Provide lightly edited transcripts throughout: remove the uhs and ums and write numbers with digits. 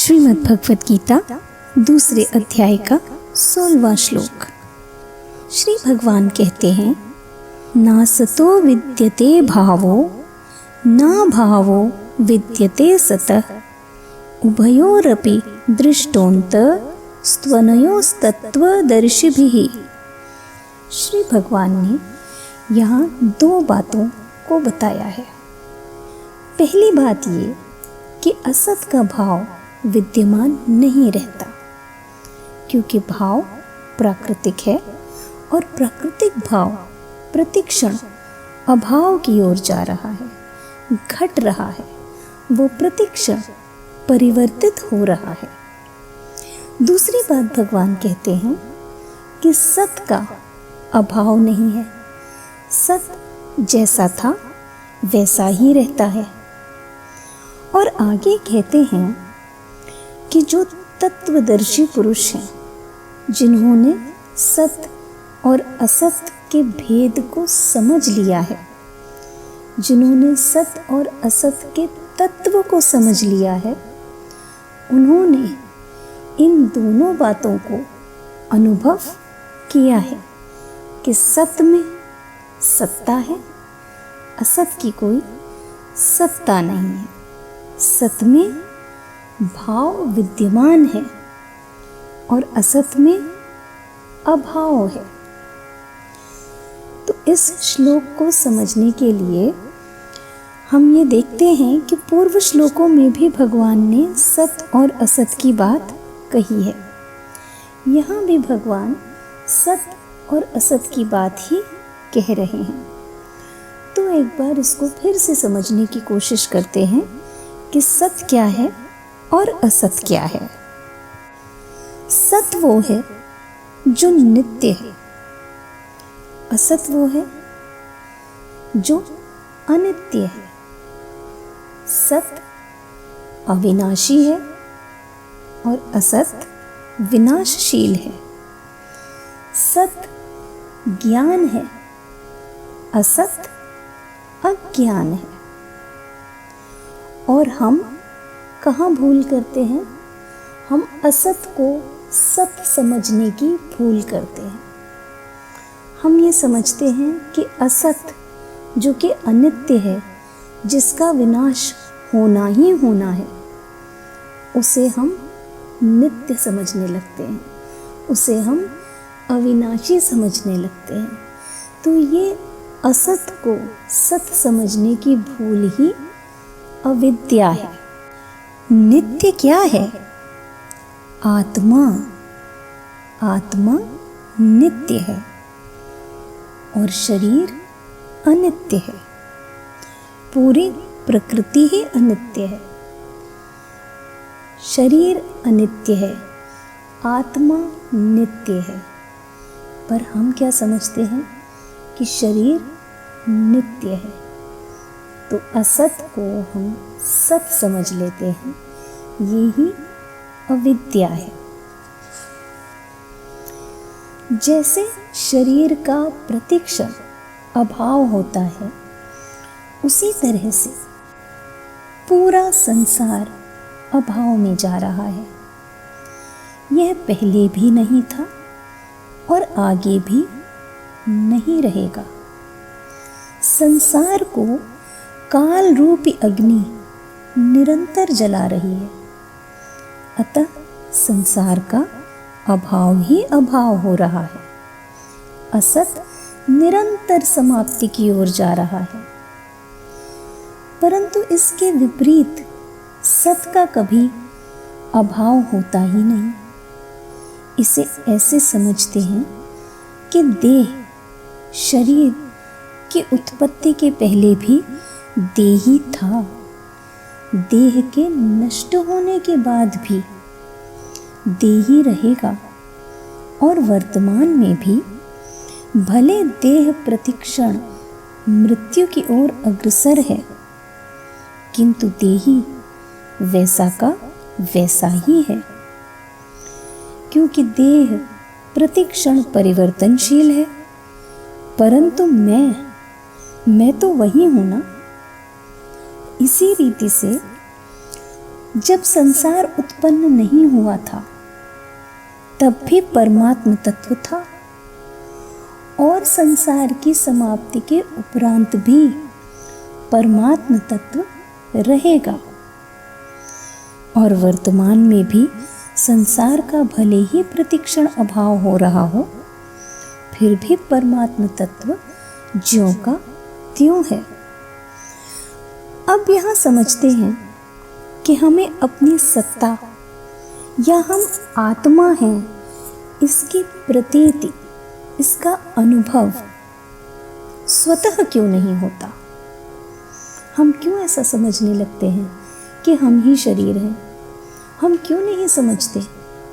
श्रीमद् भगवत गीता दूसरे अध्याय का 16वां श्लोक। श्री भगवान कहते हैं, नासतो विद्यते भावो न भावो विद्यते सतः उभयोरपि दृष्टोऽन्त स्त्वनयोस्तत्त्वदर्शिभिः। श्री भगवान ने यहाँ दो बातों को बताया है। पहली बात ये कि असत का भाव विद्यमान नहीं रहता, क्योंकि भाव प्राकृतिक है और प्राकृतिक भाव प्रतिक्षण अभाव की ओर जा रहा है, घट रहा है, वो प्रतिक्षण परिवर्तित हो रहा है। दूसरी बात भगवान कहते हैं कि सत का अभाव नहीं है, सत जैसा था वैसा ही रहता है। और आगे कहते हैं कि जो तत्वदर्शी पुरुष हैं, जिन्होंने सत और असत के भेद को समझ लिया है, जिन्होंने सत और असत के तत्व को समझ लिया है, उन्होंने इन दोनों बातों को अनुभव किया है कि सत में सत्ता है, असत की कोई सत्ता नहीं है। सत में भाव विद्यमान है और असत में अभाव है। तो इस श्लोक को समझने के लिए हम ये देखते हैं कि पूर्व श्लोकों में भी भगवान ने सत और असत की बात कही है। यहाँ भी भगवान सत और असत की बात ही कह रहे हैं। तो एक बार इसको फिर से समझने की कोशिश करते हैं कि सत क्या है और असत क्या है। सत वो है जो नित्य है, असत वो है जो अनित्य है। सत अविनाशी है और असत विनाशशील है। सत ज्ञान है, असत अज्ञान है। और हम कहाँ भूल करते हैं? हम असत को सत समझने की भूल करते हैं। हम ये समझते हैं कि असत जो कि अनित्य है, जिसका विनाश होना ही होना है, उसे हम नित्य समझने लगते हैं, उसे हम अविनाशी समझने लगते हैं। तो ये असत को सत समझने की भूल ही अविद्या है। नित्य क्या है? आत्मा। आत्मा नित्य है और शरीर अनित्य है। पूरी प्रकृति ही अनित्य है। शरीर अनित्य है, आत्मा नित्य है। पर हम क्या समझते हैं कि शरीर नित्य है, तो असत को हम सत समझ लेते हैं। ये ही अविद्या है। जैसे शरीर का प्रतिक्षण अभाव होता है, उसी तरह से पूरा संसार अभाव में जा रहा है। यह पहले भी नहीं था और आगे भी नहीं रहेगा। संसार को काल रूपी अग्नि निरंतर जला रही है, अतः संसार का अभाव ही अभाव हो रहा है। असत निरंतर समाप्ति की ओर जा रहा है, परंतु इसके विपरीत सत का कभी अभाव होता ही नहीं। इसे ऐसे समझते हैं कि देह, शरीर की उत्पत्ति के पहले भी देह ही था, देह के नष्ट होने के बाद भी देह ही रहेगा, और वर्तमान में भी भले देह प्रतिक्षण मृत्यु की ओर अग्रसर है, किंतु देही वैसा का वैसा ही है, क्योंकि देह प्रतिक्षण परिवर्तनशील है, परंतु मैं तो वही हूं ना। इसी रीति से जब संसार उत्पन्न नहीं हुआ था तब भी परमात्म तत्व था, और संसार की समाप्ति के उपरांत भी परमात्म तत्व रहेगा। और वर्तमान में भी संसार का भले ही प्रतिक्षण अभाव हो रहा हो, फिर भी परमात्म तत्व ज्यों का त्यों है। अब यहाँ समझते हैं कि हमें अपनी सत्ता या हम आत्मा हैं इसकी प्रतीति, इसका अनुभव स्वतः क्यों नहीं होता। हम क्यों ऐसा समझने लगते हैं कि हम ही शरीर हैं। हम क्यों नहीं समझते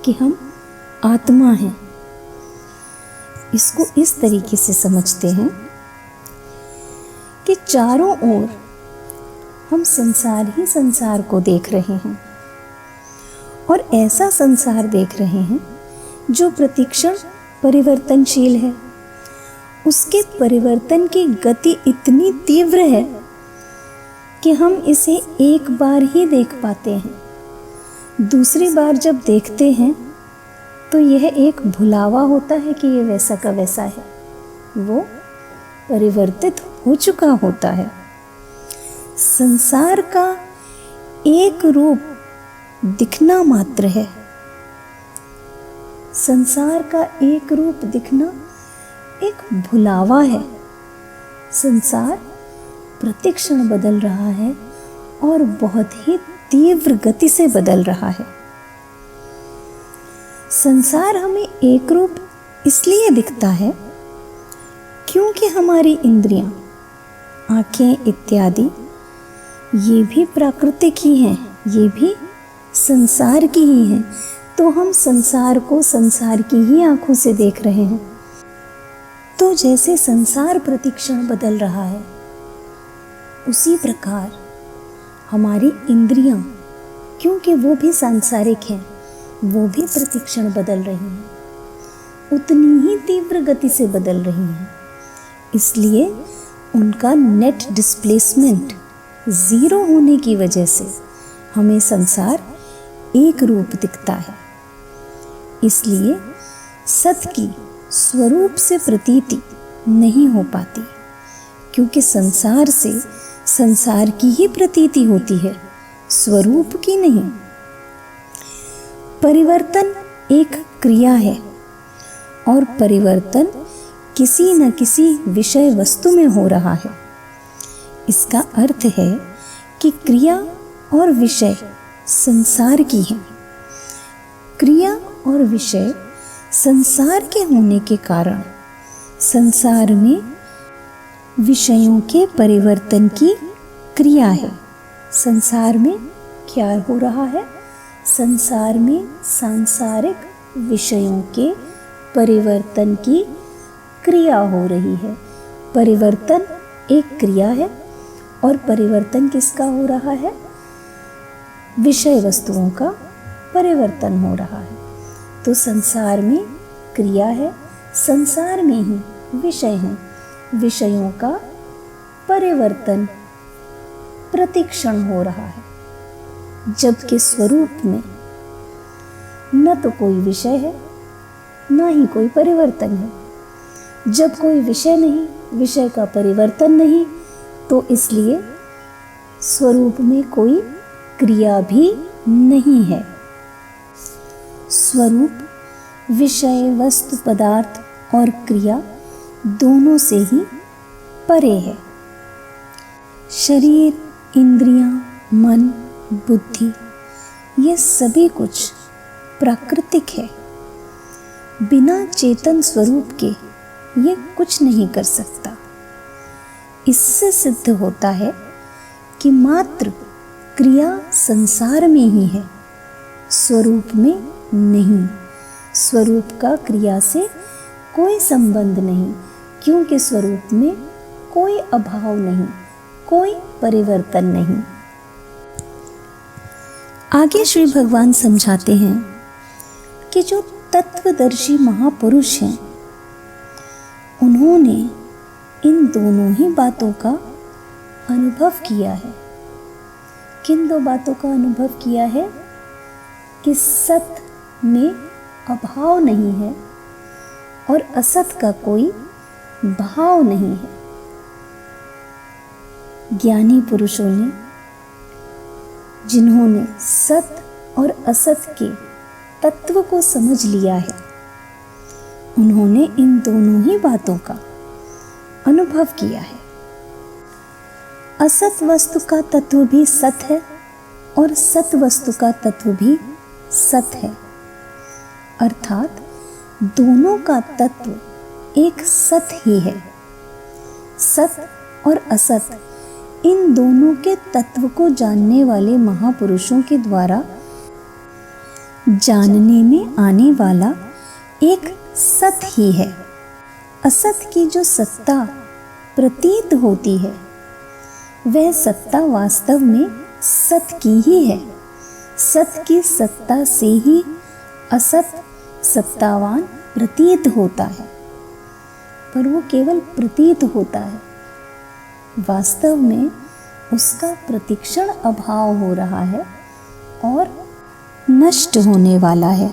कि हम आत्मा हैं। इसको इस तरीके से समझते हैं कि चारों ओर हम संसार ही संसार को देख रहे हैं, और ऐसा संसार देख रहे हैं जो प्रतिक्षण परिवर्तनशील है। उसके परिवर्तन की गति इतनी तीव्र है कि हम इसे एक बार ही देख पाते हैं। दूसरी बार जब देखते हैं तो यह एक भुलावा होता है कि ये वैसा का वैसा है, वो परिवर्तित हो चुका होता है। संसार का एक रूप दिखना मात्र है। संसार का एक रूप दिखना एक भुलावा है। संसार प्रतिक्षण बदल रहा है और बहुत ही तीव्र गति से बदल रहा है। संसार हमें एक रूप इसलिए दिखता है क्योंकि हमारी इंद्रियां, आंखें इत्यादि ये भी प्राकृतिक ही हैं, ये भी संसार की ही हैं। तो हम संसार को संसार की ही आंखों से देख रहे हैं। तो जैसे संसार प्रतिक्षण बदल रहा है, उसी प्रकार हमारी इंद्रियां, क्योंकि वो भी सांसारिक हैं, वो भी प्रतिक्षण बदल रही हैं, उतनी ही तीव्र गति से बदल रही हैं। इसलिए उनका नेट डिस्प्लेसमेंट ज़ीरो होने की वजह से हमें संसार एक रूप दिखता है। इसलिए सत की स्वरूप से प्रतीति नहीं हो पाती, क्योंकि संसार से संसार की ही प्रतीति होती है, स्वरूप की नहीं। परिवर्तन एक क्रिया है, और परिवर्तन किसी न किसी विषय वस्तु में हो रहा है। इसका अर्थ है कि क्रिया और विषय संसार की है। क्रिया और विषय संसार के होने के कारण संसार में विषयों के परिवर्तन की क्रिया है। संसार में क्या हो रहा है? संसार में सांसारिक विषयों के परिवर्तन की क्रिया हो रही है। परिवर्तन एक क्रिया है, और परिवर्तन किसका हो रहा है? विषय वस्तुओं का परिवर्तन हो रहा है। तो संसार में क्रिया है, संसार में ही विषय हैं। विषयों का परिवर्तन प्रतिक्षण हो रहा है, जबकि स्वरूप में न तो कोई विषय है, न ही कोई परिवर्तन है। जब कोई विषय नहीं, विषय का परिवर्तन नहीं, तो इसलिए स्वरूप में कोई क्रिया भी नहीं है। स्वरूप विषय, वस्तु, पदार्थ और क्रिया दोनों से ही परे है। शरीर, इंद्रियां, मन, बुद्धि ये सभी कुछ प्राकृतिक है। बिना चेतन स्वरूप के ये कुछ नहीं कर सकता। इससे सिद्ध होता है कि मात्र क्रिया संसार में ही है, स्वरूप में नहीं। स्वरूप का क्रिया से कोई संबंध नहीं, क्योंकि स्वरूप में कोई अभाव नहीं, कोई परिवर्तन नहीं। आगे श्री भगवान समझाते हैं कि जो तत्वदर्शी महापुरुष हैं, उन्होंने इन दोनों ही बातों का अनुभव किया है। किन दो बातों का अनुभव किया है? कि सत में अभाव नहीं है और असत का कोई भाव नहीं है। ज्ञानी पुरुषों ने, जिन्होंने सत और असत के तत्व को समझ लिया है, उन्होंने इन दोनों ही बातों का अनुभव किया है। असत वस्तु का तत्व भी सत है और सत वस्तु का तत्व भी सत है, अर्थात दोनों का तत्व एक सत ही है। सत और असत, इन दोनों के तत्व को जानने वाले महापुरुषों के द्वारा जानने में आने वाला एक सत ही है। असत की जो सत्ता प्रतीत होती है, वह सत्ता वास्तव में सत की ही है। सत की सत्ता से ही असत सत्तावान प्रतीत होता है, पर वो केवल प्रतीत होता है, वास्तव में उसका प्रतिक्षण अभाव हो रहा है और नष्ट होने वाला है।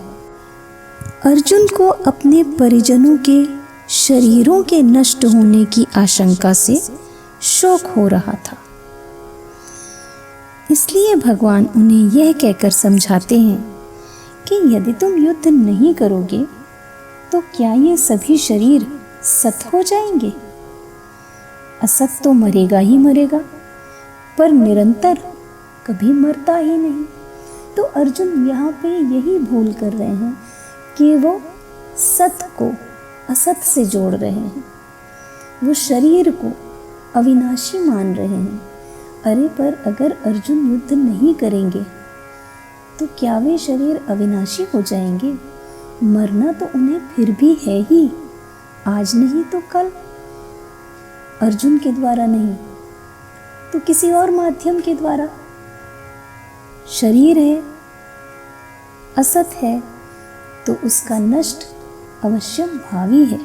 अर्जुन को अपने परिजनों के शरीरों के नष्ट होने की आशंका से शोक हो रहा था, इसलिए भगवान उन्हें यह कहकर समझाते हैं कि यदि तुम युद्ध नहीं करोगे तो क्या ये सभी शरीर सत हो जाएंगे? असत तो मरेगा ही मरेगा, पर निरंतर कभी मरता ही नहीं। तो अर्जुन यहाँ पे यही भूल कर रहे हैं कि वो सत को असत से जोड़ रहे हैं, वो शरीर को अविनाशी मान रहे हैं। अरे पर अगर अर्जुन युद्ध नहीं करेंगे तो क्या वे शरीर अविनाशी हो जाएंगे? मरना तो उन्हें फिर भी है ही, आज नहीं तो कल। अर्जुन के द्वारा नहीं तो किसी और माध्यम के द्वारा। शरीर है, असत है, तो उसका नष्ट अवश्य भावी है।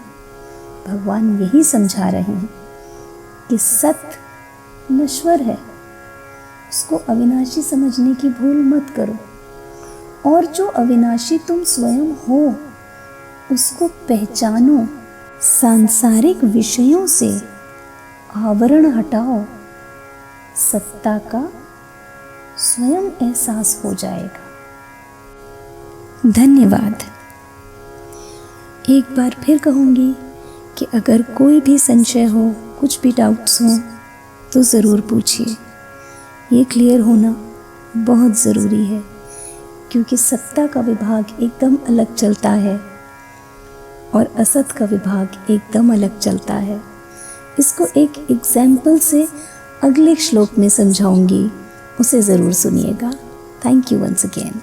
भगवान यही समझा रहे हैं कि सत नश्वर है, उसको अविनाशी समझने की भूल मत करो, और जो अविनाशी तुम स्वयं हो उसको पहचानो। सांसारिक विषयों से आवरण हटाओ, सत्ता का स्वयं एहसास हो जाएगा। धन्यवाद। एक बार फिर कहूँगी कि अगर कोई भी संशय हो, कुछ भी डाउट्स हो, तो ज़रूर पूछिए। ये क्लियर होना बहुत ज़रूरी है, क्योंकि सत्ता का विभाग एकदम अलग चलता है और असत का विभाग एकदम अलग चलता है। इसको एक एग्जाम्पल से अगले श्लोक में समझाऊंगी, उसे ज़रूर सुनिएगा। Thank you once again.